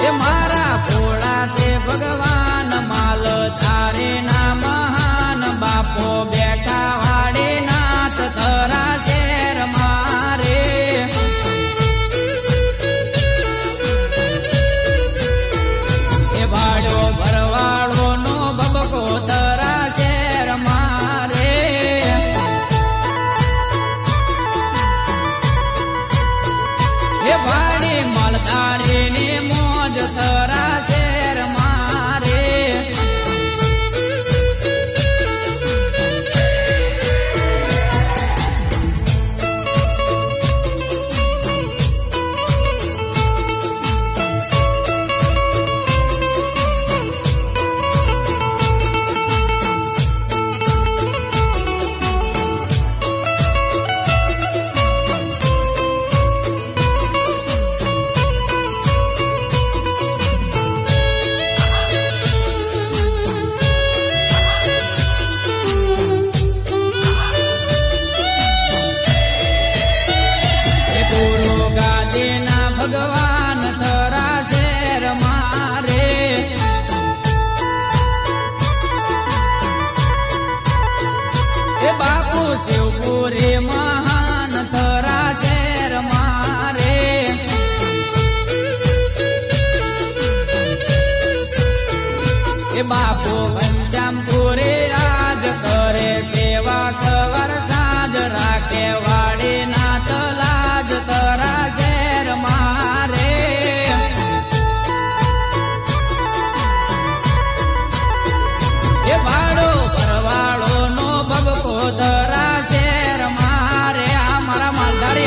એ મારા ભોળા છે ભગવાન માલ તારે ના મહાન બાપો બેઠા વાડે નાથ તરા શેર મારે એ ભાડો ભરવાડો નો ભબકો તરા શેર મારે એ ભાડી માલધારી ની મોજ તરા શેર મારે ભગવાન તરા શેર મારે એ બાપુ શિવપુરી મહાન તરા શેર મારે એ બાપુ પંચામપુરી રાજ કરે સેવા સવાર સાંજ રાખે વાડી નાથ લાજ તરા શેર મારે એ ભાડો ભરવાડો નો ભબકો તરા શેર મારે આ મારા માલધારી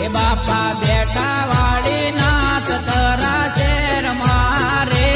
એ બાપા બેઠા વાડી નાથ તરા શેર મારે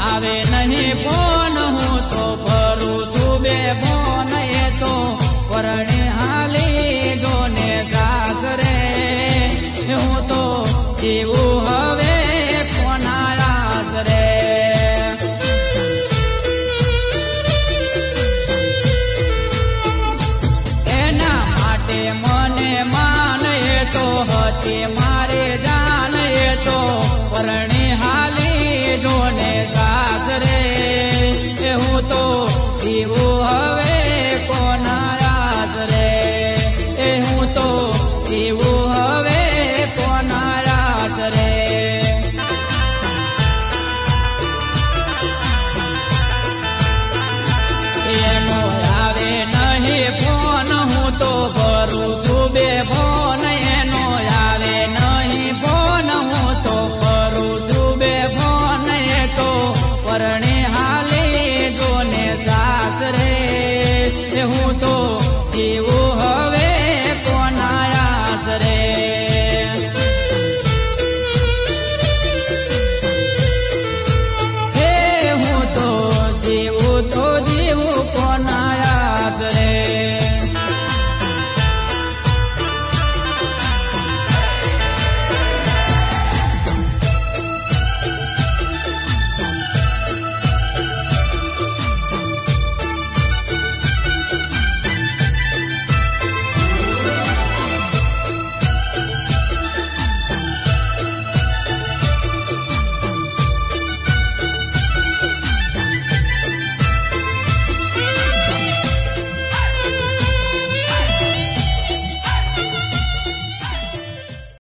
આવે નહીં ફોન હું તો ભરું છું બે ફોન એ તો પરણી હાલી દોને સાસરે હું તો જીવું હવે કોનાયાસ રે એના માટે મને માન એ તો હતી